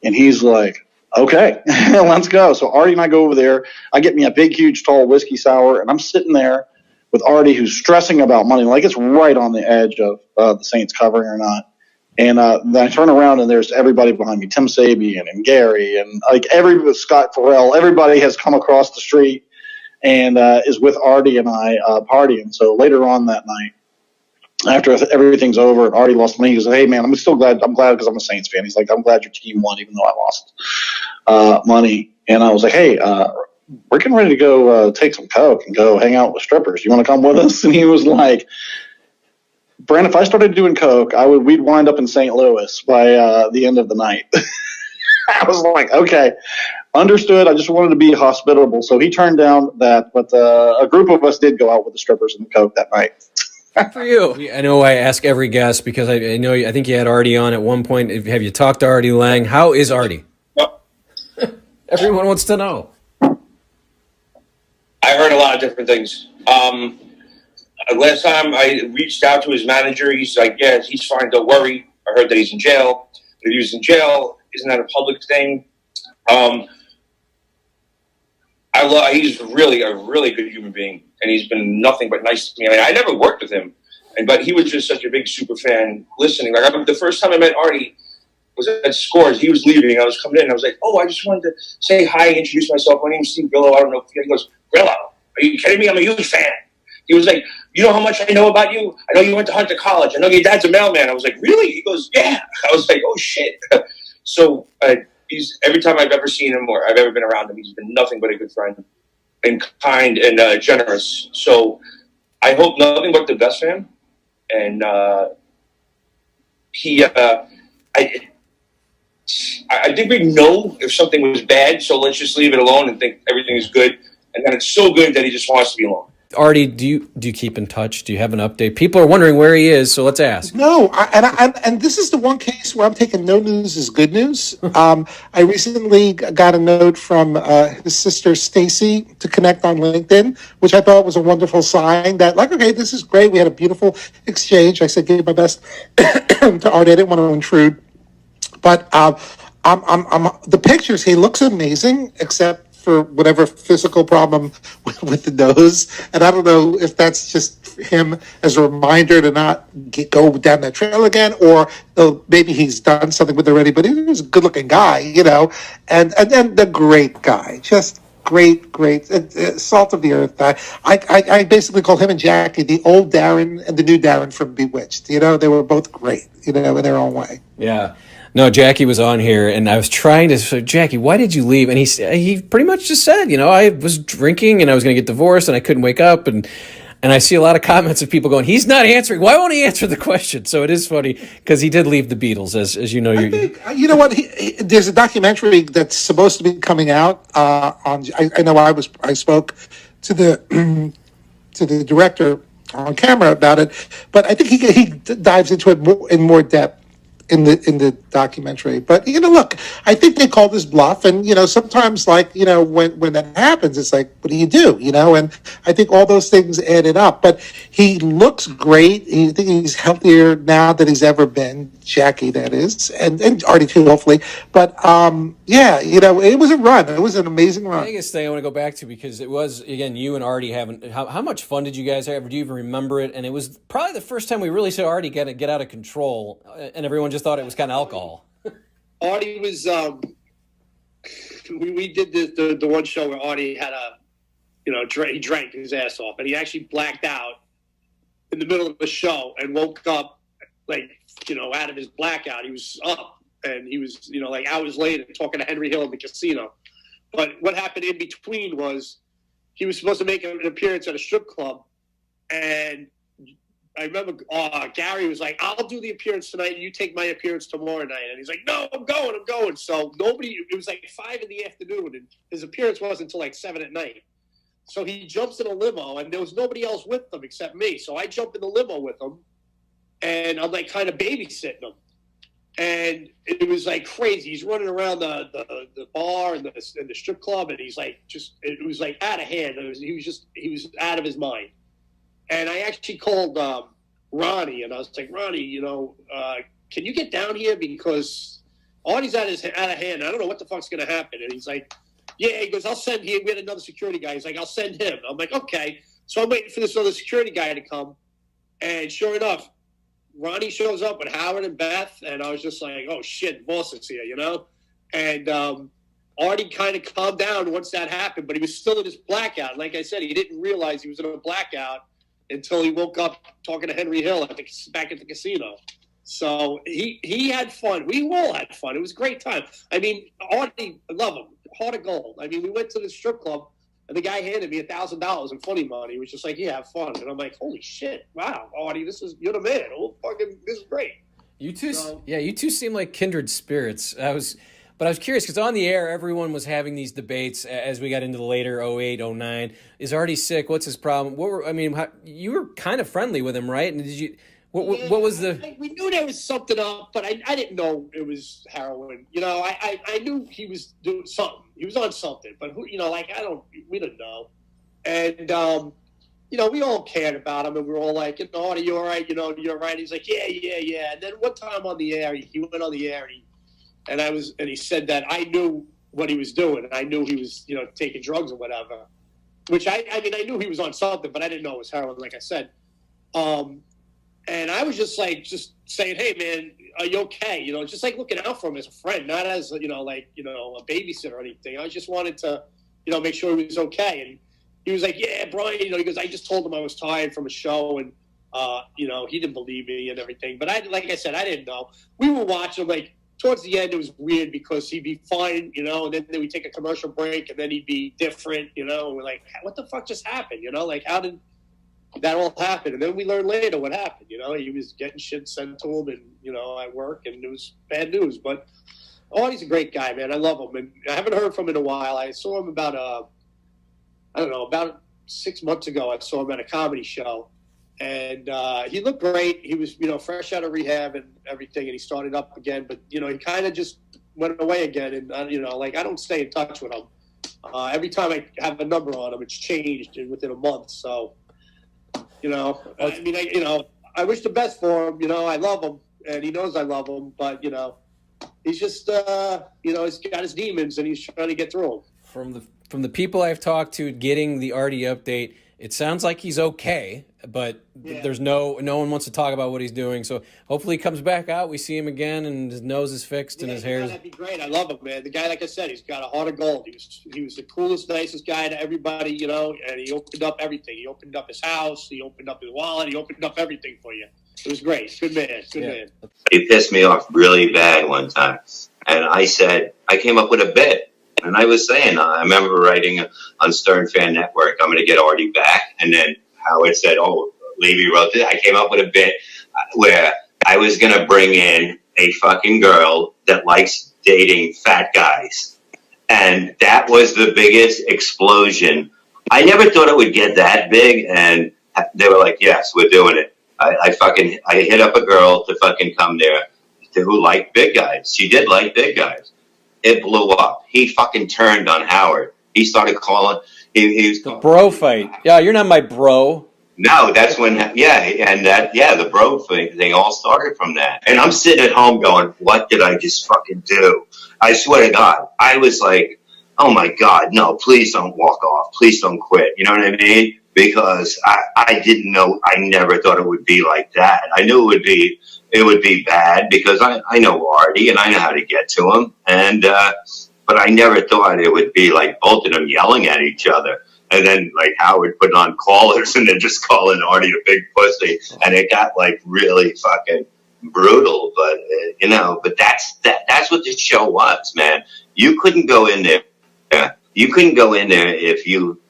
And he's like, okay, let's go. So Artie and I go over there. I get me a big, huge, tall whiskey sour, and I'm sitting there with Artie, who's stressing about money. Like, it's right on the edge of the Saints covering or not. And then I turn around, and there's everybody behind me, Tim Sabian and Gary, and like Scott Farrell. Everybody has come across the street and is with Artie and I partying. So later on that night, after everything's over and Artie lost money, he goes, hey, man, I'm glad because I'm a Saints fan. He's like, I'm glad your team won, even though I lost money. And I was like, hey, we're getting ready to go take some coke and go hang out with strippers. You want to come with us? And he was like, Brent, if I started doing coke, we'd wind up in St. Louis by the end of the night. I was like, okay, understood. I just wanted to be hospitable. So he turned down that, but a group of us did go out with the strippers and the coke that night. For you. I know I ask every guest, because I think you had Artie on at one point. Have you talked to Artie Lange? How is Artie? Everyone wants to know. I heard a lot of different things. Last time I reached out to his manager, he's like, yeah, he's fine, don't worry. I heard that he's in jail. If he was in jail, isn't that a public thing? He's really a really good human being, and he's been nothing but nice to me. I mean, I never worked with him, but he was just such a big super fan listening. Like, the first time I met Artie was at Scores. He was leaving. I was coming in, and I was like, oh, I just wanted to say hi, introduce myself. My name's Steve Grillo. I don't know. He goes, Grillo, are you kidding me? I'm a huge fan. He was like, you know how much I know about you? I know you went to Hunter College. I know your dad's a mailman. I was like, really? He goes, yeah. I was like, oh, shit. So every time I've ever seen him or I've ever been around him, he's been nothing but a good friend and kind and generous. So I hope nothing but the best for him. And I think we know if something was bad, so let's just leave it alone and think everything is good. And then it's so good that he just wants to be alone. Artie, do you keep in touch? Do you have an update? People are wondering where he is, so let's ask. No, and this is the one case where I'm taking no news as good news. I recently got a note from his sister Stacy to connect on LinkedIn, which I thought was a wonderful sign that, like, okay, this is great. We had a beautiful exchange. I said, give my best to Artie. I didn't want to intrude, but I'm the pictures. He looks amazing, except for whatever physical problem with the nose. And I don't know if that's just him as a reminder to not go down that trail again, or maybe he's done something with it already. But he was a good-looking guy, and then the great guy, just great, salt of the earth guy. I basically call him and Jackie the old Darren and the new Darren from Bewitched. They were both great, in their own way. Yeah. No, Jackie was on here, and I was trying to say, Jackie, why did you leave? And he pretty much just said, I was drinking and I was going to get divorced and I couldn't wake up. And I see a lot of comments of people going, he's not answering. Why won't he answer the question? So it is funny because he did leave the Beatles, as you know. You know what? There's a documentary that's supposed to be coming out on. I know I spoke to the to the director on camera about it, but I think he dives into it in more depth in the documentary. But look, I think they call this bluff, and sometimes when that happens, it's like, what do you do? And I think all those things added up. But he looks great. I think he's healthier now than he's ever been. Jackie, that is, and Artie too, hopefully. But it was a run. It was an amazing run. Vegas thing I want to go back to because it was, again, you and Artie having how much fun did you guys have? Do you even remember it? And it was probably the first time we really saw Artie get out of control, and everyone just thought it was kind of alcohol. Artie was we did the one show where Artie had he drank his ass off, and he actually blacked out in the middle of the show and woke up out of his blackout. He was up, and he was hours later talking to Henry Hill in the casino. But what happened in between was he was supposed to make an appearance at a strip club, and I remember Gary was like, I'll do the appearance tonight, and you take my appearance tomorrow night. And he's like, no, I'm going. So it was 5 PM, and his appearance wasn't until 7 PM. So he jumps in a limo, and there was nobody else with them except me. So I jump in the limo with him, and I'm kind of babysitting him. And it was crazy. He's running around the bar and the strip club, and he's it was out of hand. He was out of his mind. And I actually called Ronnie, and I was like, Ronnie, can you get down here because Artie's out of hand. I don't know what the fuck's going to happen. And he's like, yeah. He goes, I'll send him. We had another security guy. He's like, I'll send him. I'm like, okay. So I'm waiting for this other security guy to come. And sure enough, Ronnie shows up with Howard and Beth. And I was just like, oh, shit, boss is here, And Artie kind of calmed down once that happened, but he was still in his blackout. Like I said, he didn't realize he was in a blackout until he woke up talking to Henry Hill back at the casino. So he had fun. We all had fun. It was a great time. I mean, Artie, I love him. Heart of gold. I mean, we went to the strip club, and the guy handed me $1,000 in funny money. He was just like, yeah, have fun. And I'm like, holy shit. Wow, Artie, you're the man. This is great. You two seem like kindred spirits. But I was curious because on the air, everyone was having these debates as we got into the later 08, 09. Is Artie sick? What's his problem? You were kind of friendly with him, right? And did you? What was the? We knew there was something up, but I didn't know it was heroin. I knew he was doing something. He was on something, but we didn't know. And we all cared about him, and we were all like, Artie, you all right? You're right. He's like, yeah. And then one time on the air, he went on the air, and he said that I knew what he was doing. I knew he was, taking drugs or whatever. Which I knew he was on something, but I didn't know it was heroin, like I said. And I was just saying, hey man, are you okay? Just looking out for him as a friend, not as a babysitter or anything. I just wanted to, make sure he was okay. And he was like, yeah, Brian, he goes, I just told him I was tired from a show, and he didn't believe me and everything. But like I said, I didn't know. We were watching towards the end, it was weird because he'd be fine, and then we'd take a commercial break, and then he'd be different, and we're like, what the fuck just happened? How did that all happen? And then we learned later what happened. He was getting shit sent to him, and at work, and it was bad news. But he's a great guy, man. I love him, and I haven't heard from him in a while. I saw him about 6 months ago. I saw him at a comedy show, and he looked great. He was fresh out of rehab and everything, and he started up again. But he kind of just went away again, and I don't stay in touch with him. Every time I have a number on him, it's changed within a month. So. I wish the best for him. I love him, and he knows I love him. But he's just, he's got his demons, and he's trying to get through them. From the people I've talked to, getting the Artie update, it sounds like he's okay. but there's no one wants to talk about what he's doing. So hopefully he comes back out. We see him again, and his nose is fixed and his hair. That'd be great. I love him, man. The guy, like I said, he's got a heart of gold. He was the coolest, nicest guy to everybody, you know. And he opened up everything. He opened up his house. He opened up his wallet. He opened up everything for you. It was great. Good man. Good man. He pissed me off really bad one time, and I said I came up with a bit. And I was saying, I remember writing on Stern Fan Network, I'm going to get Artie back. And then Howard said, oh, Levy wrote this. I came up with a bit where I was going to bring in a fucking girl that likes dating fat guys. And that was the biggest explosion. I never thought it would get that big. And they were like, yes, we're doing it. I hit up a girl to fucking come there who liked big guys. She did like big guys. It blew up. He fucking turned on Howard. He started calling. He was the bro fight. Yeah, you're not my bro. No, that's when. The bro thing all started from that. And I'm sitting at home going, "What did I just fucking do?" I swear to God, I was like, "Oh my God, no! Please don't walk off. Please don't quit." You know what I mean? Because I didn't know. I never thought it would be like that. I knew it would be bad because I know Artie and I know how to get to him. And, but I never thought it would be like both of them yelling at each other. And then like Howard putting on callers and then just calling Artie a big pussy. And it got like really fucking brutal. But, but that's what this show was, man. You couldn't go in there. You couldn't go in there if you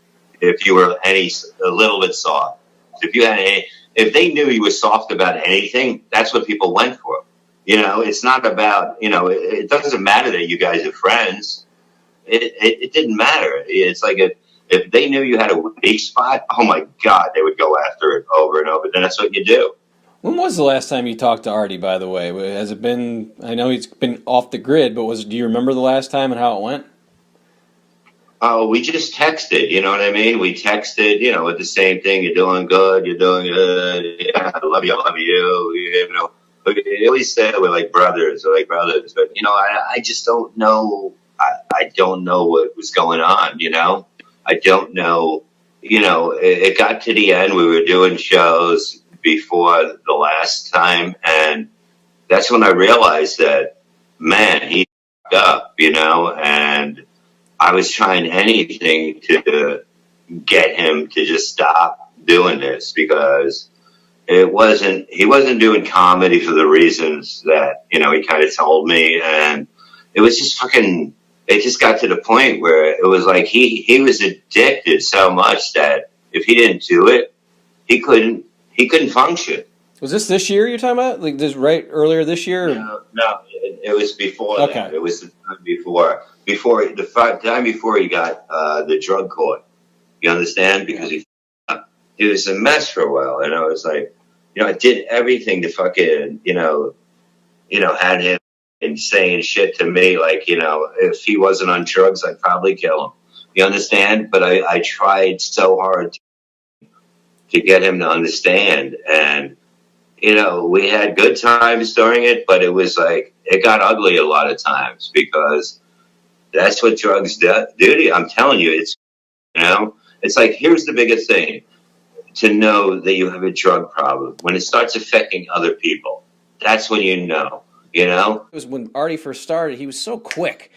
were a little bit soft. If they knew you were soft about anything, that's what people went for. It's not about, it doesn't matter that you guys are friends. It didn't matter. It's like if they knew you had a weak spot, oh my God, they would go after it over and over. Then that's what you do. When was the last time you talked to Artie, by the way? Has it been, I know he's been off the grid, but do you remember the last time and how it went? Oh, we just texted, you know what I mean? We texted, with the same thing. You're doing good. You're doing good. Yeah, I love you. I love you. We always say we're like brothers. But, I just don't know. I don't know what was going on, I don't know. It got to the end. We were doing shows before the last time. And that's when I realized that, man, he fucked up, and I was trying anything to get him to just stop doing this because he wasn't doing comedy for the reasons that, he kind of told me. And it was just it just got to the point where it was like he was addicted so much that if he didn't do it, he couldn't time. Was this year you're talking about? Like this earlier this year? No, it was before that. It was the time before the time before he got the drug court. You understand? Because he was a mess for a while, and I was like, I did everything to fucking, had him and saying shit to me like, if he wasn't on drugs, I'd probably kill him. You understand? But I tried so hard to get him to understand, and we had good times during it, but it was like it got ugly a lot of times because that's what drugs do to you. I'm telling you, it's like, here's the biggest thing to know that you have a drug problem. When it starts affecting other people, that's when you know. It was when Artie first started, he was so quick.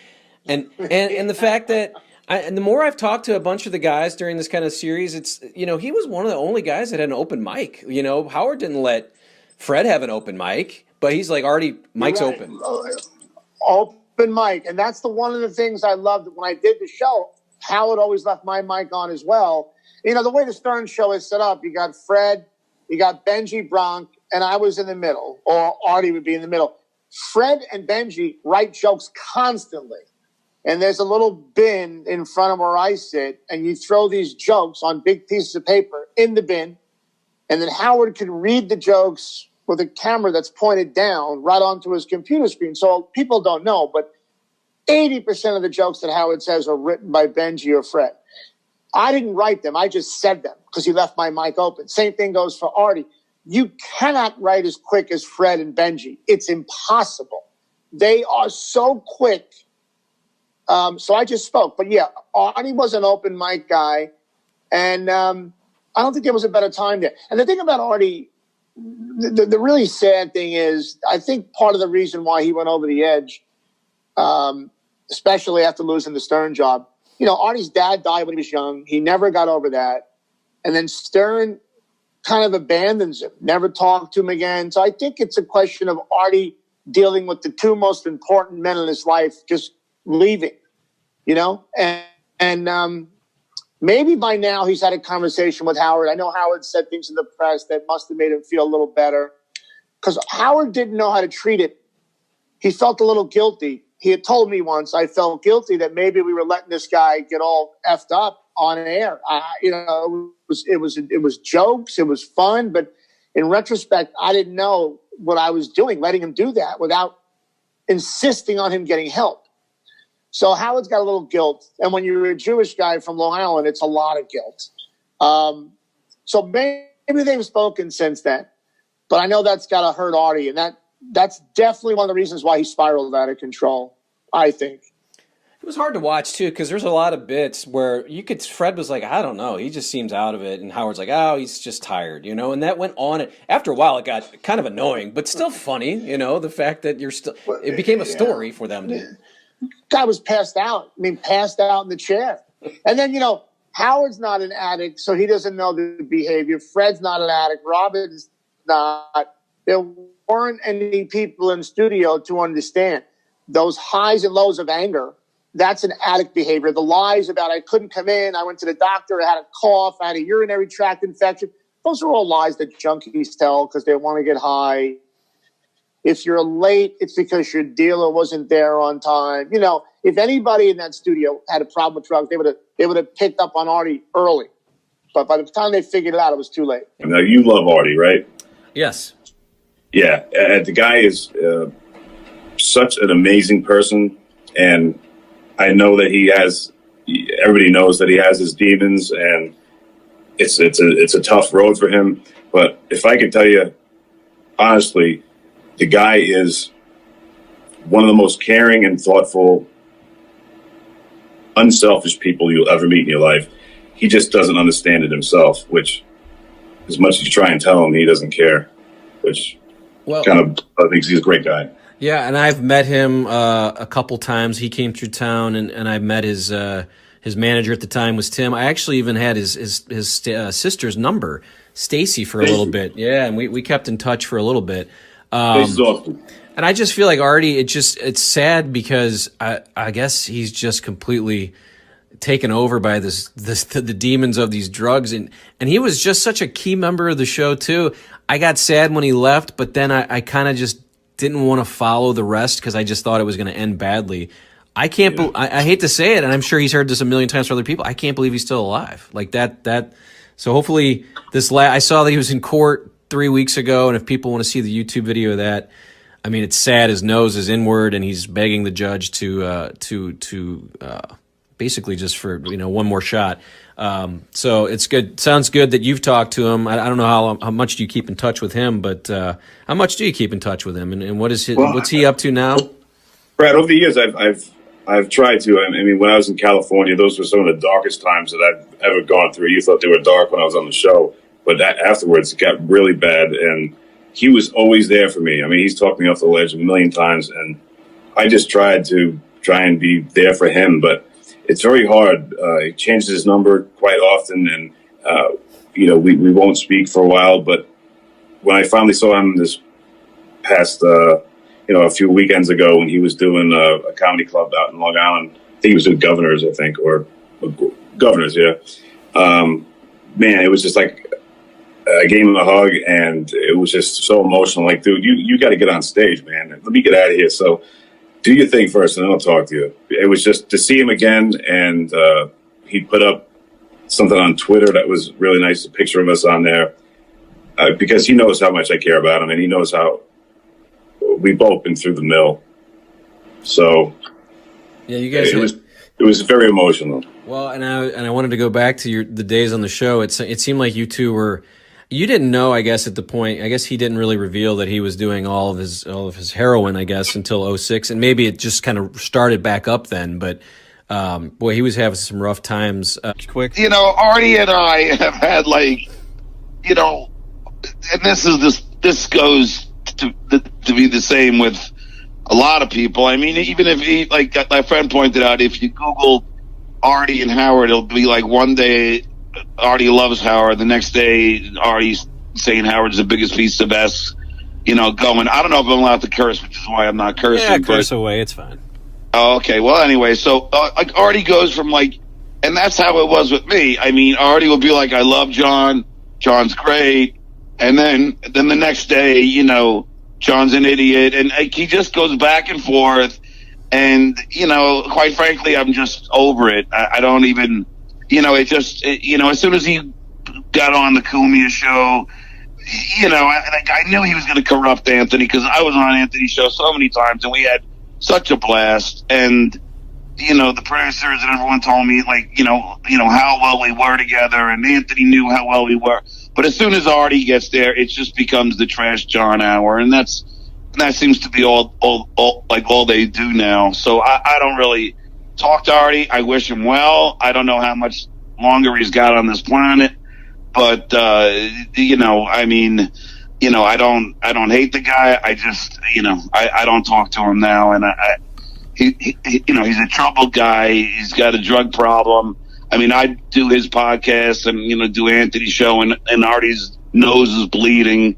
And the fact that, and the more I've talked to a bunch of the guys during this kind of series, it's, he was one of the only guys that had an open mic. Howard didn't let Fred have an open mic, but he's like, Artie, mic's open. Open mic. And that's one of the things I loved when I did the show. Howard always left my mic on as well. The way the Stern show is set up, you got Fred, you got Benji Bronk, and I was in the middle, or Artie would be in the middle. Fred and Benji write jokes constantly. And there's a little bin in front of where I sit, and you throw these jokes on big pieces of paper in the bin, and then Howard can read the jokes with a camera that's pointed down right onto his computer screen. So people don't know, but 80% of the jokes that Howard says are written by Benji or Fred. I didn't write them. I just said them because he left my mic open. Same thing goes for Artie. You cannot write as quick as Fred and Benji. It's impossible. They are so quick. So I just spoke. But yeah, Artie was an open mic guy. And I don't think there was a better time there. And the thing about Artie, the really sad thing is, I think part of the reason why he went over the edge, especially after losing the Stern job, Artie's dad died when he was young. He never got over that. And then Stern kind of abandons him, never talked to him again. So I think it's a question of Artie dealing with the two most important men in his life just leaving, and maybe by now he's had a conversation with Howard. I know Howard said things in the press that must have made him feel a little better, because Howard didn't know how to treat it. He felt a little guilty. He had told me once, I felt guilty that maybe we were letting this guy get all effed up on air. It was jokes, it was fun, but in retrospect, I didn't know what I was doing, letting him do that without insisting on him getting help. So Howard's got a little guilt. And when you're a Jewish guy from Long Island, it's a lot of guilt. So maybe they've spoken since then. But I know that's got to hurt Artie. And that's definitely one of the reasons why he spiraled out of control, I think. It was hard to watch, too, because there's a lot of bits where Fred was like, I don't know, he just seems out of it. And Howard's like, oh, he's just tired, And that went on. After a while, it got kind of annoying, but still funny, the fact that it became a story for them to. Guy was passed out. Passed out in the chair. And then, Howard's not an addict, so he doesn't know the behavior. Fred's not an addict. Robin's not. There weren't any people in the studio to understand those highs and lows of anger. That's an addict behavior. The lies about I couldn't come in, I went to the doctor, I had a cough, I had a urinary tract infection. Those are all lies that junkies tell because they want to get high. If you're late, it's because your dealer wasn't there on time. If anybody in that studio had a problem with drugs, they would have picked up on Artie early. But by the time they figured it out, it was too late. Now, you love Artie, right? Yes. Yeah. The guy is such an amazing person. And I know that everybody knows that he has his demons, and it's a tough road for him. But if I could tell you, honestly, the guy is one of the most caring and thoughtful, unselfish people you'll ever meet in your life. He just doesn't understand it himself, which as much as you try and tell him, he doesn't care, which I think he's a great guy. Yeah, and I've met him a couple times. He came through town, and I met his manager at the time was Tim. I actually even had his sister's number, Stacy, for a little bit. Yeah, and we kept in touch for a little bit. Awesome. And I just feel like Artie, it's sad because I guess he's just completely taken over by the demons of these drugs, and he was just such a key member of the show too. I got sad when he left, but then I kind of just didn't want to follow the rest because I just thought it was going to end badly. I can't. I hate to say it, and I'm sure he's heard this a million times from other people. I can't believe he's still alive. Like that. So hopefully I saw that he was in court 3 weeks ago, and if people want to see the YouTube video of that, I mean, it's sad. His nose is inward, and he's begging the judge to basically just for one more shot. So it's good. Sounds good that you've talked to him. I don't know how much do you keep in touch with him, but how much do you keep in touch with him, and what's he up to now? Brad, over the years, I've tried to. I mean, when I was in California, those were some of the darkest times that I've ever gone through. You thought they were dark when I was on the show, but afterwards it got really bad, and he was always there for me. I mean, he's talked me off the ledge a million times, and I just tried and be there for him, but it's very hard. He changes his number quite often, and we won't speak for a while. But when I finally saw him this past, a few weekends ago, when he was doing a comedy club out in Long Island, I think he was with Governors, or Governors, yeah. Man, it was just like I gave him a hug, and it was just so emotional. Like, dude, you got to get on stage, man. Let me get out of here. So do your thing first, and then I'll talk to you. It was just to see him again, and he put up something on Twitter that was really nice, a picture of us on there, because he knows how much I care about him, and he knows how we've both been through the mill. So yeah, you guys. It was very emotional. Well, and I wanted to go back to the days on the show. It seemed like you two were. You didn't know, I guess, at the point. I guess he didn't really reveal that he was doing all of his heroin, I guess, until 2006, and maybe it just kind of started back up then. But Boy, he was having some rough times. Quick. You know, Artie and I have had you know, and this goes to be the same with a lot of people. I mean, even if like my friend pointed out, if you Google Artie and Howard, it'll be like one day Artie loves Howard, the next day Artie's saying Howard's the biggest piece of ass, you know, going. I don't know if I'm allowed to curse, which is why I'm not cursing. Yeah, curse away. It's fine. Oh, okay. Well, anyway, so like Artie goes from and that's how it was with me. I mean, Artie will be like, I love John. John's great. And then the next day, you know, John's an idiot. And he just goes back and forth. And, you know, quite frankly, I'm just over it. I don't even, you know, you know, as soon as he got on the Cumia show, you know, I knew he was going to corrupt Anthony because I was on Anthony's show so many times and we had such a blast. And, you know, the producers and everyone told me, you know, how well we were together, and Anthony knew how well we were. But as soon as Artie gets there, it just becomes the Trash John hour, and that seems to be all they do now. So I don't really talk to Artie. I wish him well. I don't know how much longer he's got on this planet, but you know, I mean, you know, I don't hate the guy. I just, you know, I don't talk to him now, and he you know, he's a troubled guy. He's got a drug problem. I mean, I do his podcast and, you know, do Anthony's show, and Artie's nose is bleeding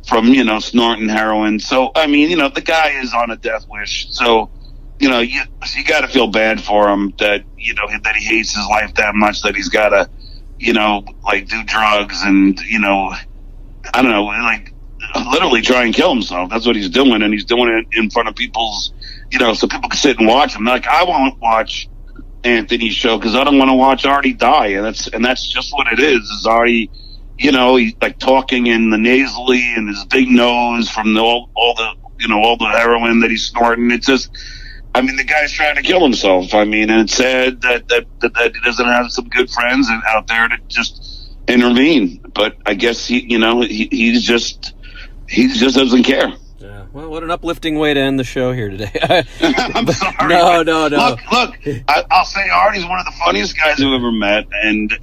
from, you know, snorting heroin. So, I mean, you know, the guy is on a death wish. So, you know, you got to feel bad for him that, you know, that he hates his life that much that he's got to, you know, do drugs and, you know, I don't know, literally try and kill himself. That's what he's doing, and he's doing it in front of people's, you know, so people can sit and watch him. I won't watch Anthony's show because I don't want to watch Artie die, and that's just what it is Artie, you know, he's talking in the nasally and his big nose from all the heroin that he's snorting. It's just, I mean, the guy's trying to kill himself. I mean, and it's sad that he doesn't have some good friends out there to just intervene. But I guess he just doesn't care. Yeah. Well, what an uplifting way to end the show here today. I'm sorry. No. Look, I'll say Artie's one of the funniest guys I've ever met, and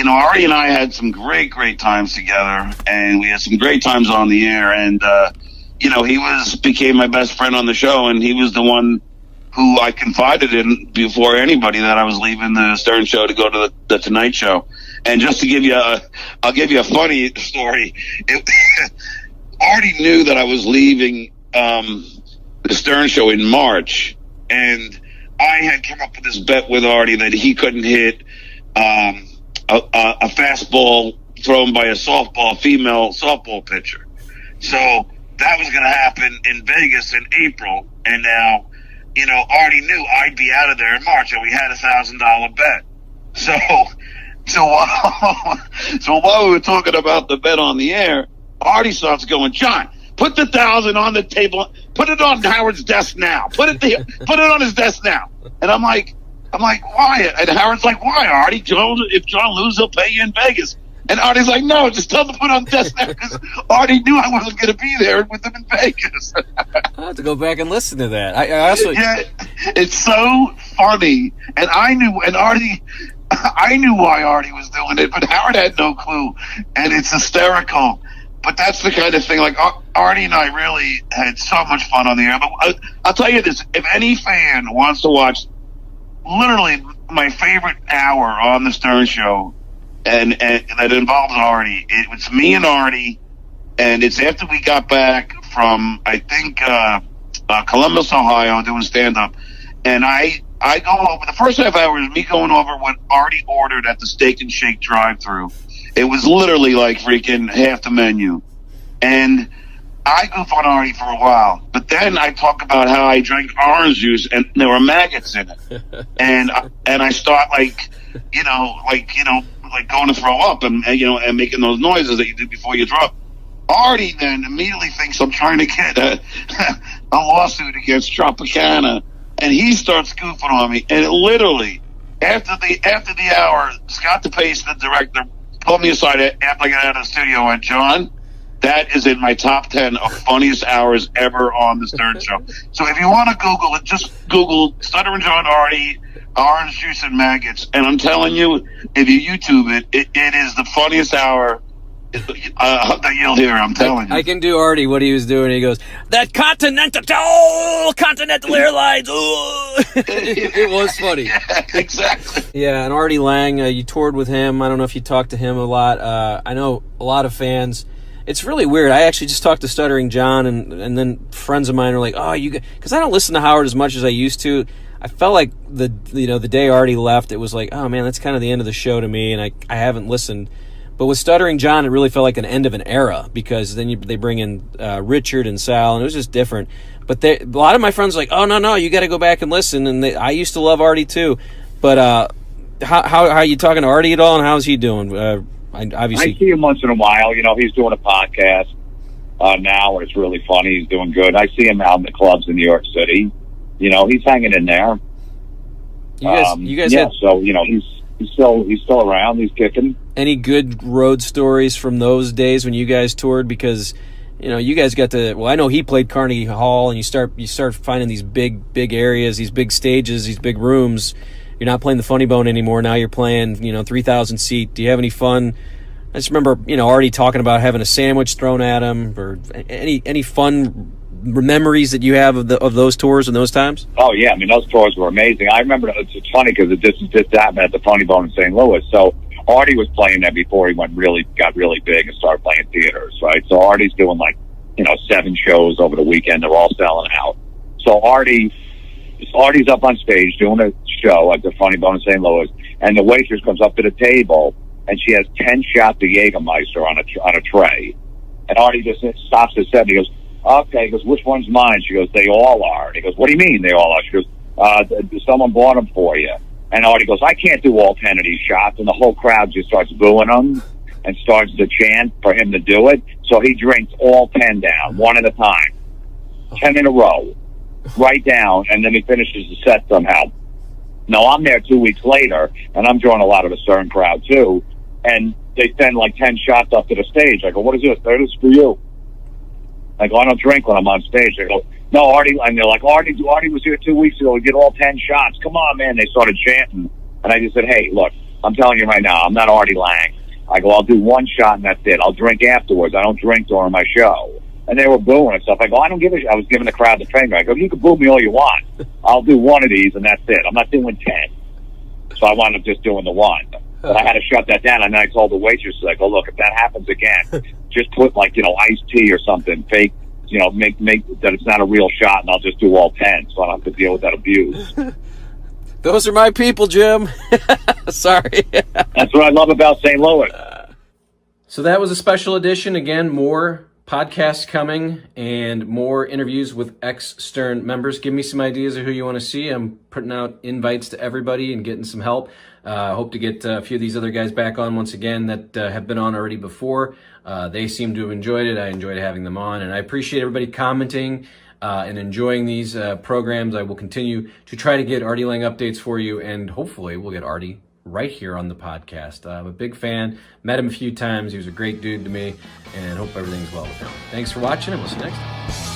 Artie and I had some great times together, and we had some great times on the air, and you know, he became my best friend on the show, and he was the one who I confided in before anybody that I was leaving the Stern Show to go to the Tonight Show. And just to give you I'll give you a funny story. Artie knew that I was leaving the Stern Show in March, and I had come up with this bet with Artie that he couldn't hit a fastball thrown by a female softball pitcher. So that was going to happen in Vegas in April, and now, you know, Artie knew I'd be out of there in March, and we had $1,000 bet. So while we were talking about the bet on the air, Artie starts going, John, put the 1,000 on the table, put it on Howard's desk now, put it on his desk now. And I'm like, why? And Howard's like, why, Artie? If John loses, he'll pay you in Vegas. And Artie's like, no, just tell him to put it on the desk now, because Artie knew I wasn't going to be there with him in Vegas. I'll have to go back and listen to that. I also... Yeah, it's so funny. And I knew why Artie was doing it, but Howard had no clue. And it's hysterical. But that's the kind of thing, like, Artie and I really had so much fun on the air. But I'll tell you this, if any fan wants to watch literally my favorite hour on the Stern Show, and that involves Artie, it's me and Artie, and it's after we got back from, I think, Columbus, Ohio, doing stand-up. And I go over, the first half hour is me going over what Artie ordered at the Steak and Shake drive-thru. It was literally like freaking half the menu. And I goof on Artie for a while, but then I talk about how I drank orange juice and there were maggots in it. And I start going to throw up and making those noises that you do before you drop. Artie then immediately thinks I'm trying to get a lawsuit against Tropicana, and he starts goofing on me. And it literally, after the hour, Scott DePace, the director, pulled me aside after I got out of the studio and went, John, That is in my top 10 of funniest hours ever on the Stern Show. So if you want to Google it, just Google Stuttering John Artie, Orange Juice and Maggots. And I'm telling you, if you YouTube it, it is the funniest hour that you'll hear. I'm telling you. I can do Artie what he was doing. He goes, that Continental Airlines. It was funny. Yeah, exactly. Yeah, and Artie Lange, you toured with him. I don't know if you talked to him a lot. I know a lot of fans. It's really weird. I actually just talked to Stuttering John, and then friends of mine are like, "Oh, you," because I don't listen to Howard as much as I used to. I felt like the day Artie left, it was like, oh man, that's kind of the end of the show to me, and I haven't listened. But with Stuttering John, it really felt like an end of an era, because then they bring in Richard and Sal, and it was just different. But a lot of my friends are like, oh, no, you got to go back and listen. And I used to love Artie too. But how are you talking to Artie at all, and how's he doing? Obviously, I see him once in a while. He's doing a podcast now, and it's really funny. He's doing good. I see him out in the clubs in New York City. He's hanging in there. You guys had... So, he's still around. He's kicking. Any good road stories from those days when you guys toured? Because you guys got to. Well, I know he played Carnegie Hall, and you start finding these big areas, these big stages, these big rooms. You're not playing the Funny Bone anymore. Now you're playing 3,000 seat. Do you have any fun? I just remember Artie talking about having a sandwich thrown at him, or any fun memories that you have of those tours and those times? Oh yeah, those tours were amazing. I remember it's funny because it just happened at the Funny Bone in St. Louis. So Artie was playing there before he got really big and started playing theaters, right? So Artie's doing 7 shows over the weekend. They're all selling out. So Artie's up on stage doing a show at the Funny Bone in St. Louis, and the waitress comes up to the table and she has 10 shots of Jägermeister on a tray, and Artie just stops at 7. He goes, okay. He goes, which one's mine? She goes, they all are. And he goes, what do you mean they all are? She goes, someone bought them for you. And Artie goes, I can't do all 10 of these shots. And the whole crowd just starts booing him and starts to chant for him to do it. So he drinks all 10 down, one at a time, 10 in a row, right down, and then he finishes the set somehow. Now, I'm there 2 weeks later, and I'm drawing a lot of a certain crowd, too, and they send 10 shots up to the stage. I go, what is this? That is for you. I go, I don't drink when I'm on stage. They go, no, Artie. And they're like, Artie was here 2 weeks ago. We get all 10 shots. Come on, man. They started chanting. And I just said, hey, look, I'm telling you right now, I'm not Artie Lange. I go, I'll do 1 shot and that's it. I'll drink afterwards. I don't drink during my show. And they were booing and stuff. I go, I don't give a shit. I was giving the crowd the finger. I go, you can boo me all you want. I'll do 1 of these and that's it. I'm not doing 10. So I wound up just doing the 1. But I had to shut that down, and then I told the waitress, I go, look, if that happens again, just put iced tea or something, fake, make that it's not a real shot, and I'll just do all 10, so I don't have to deal with that abuse. Those are my people, Jim. Sorry. That's what I love about St. Louis. So that was a special edition. Again, more podcasts coming and more interviews with ex-Stern members. Give me some ideas of who you want to see. I'm putting out invites to everybody and getting some help. Hope to get a few of these other guys back on once again that have been on already before. They seem to have enjoyed it. I enjoyed having them on, and I appreciate everybody commenting and enjoying these programs. I will continue to try to get Artie Lange updates for you, and hopefully we'll get Artie right here on the podcast. I'm a big fan. Met him a few times. He was a great dude to me, and hope everything's well with him. Thanks for watching, and we'll see you next time.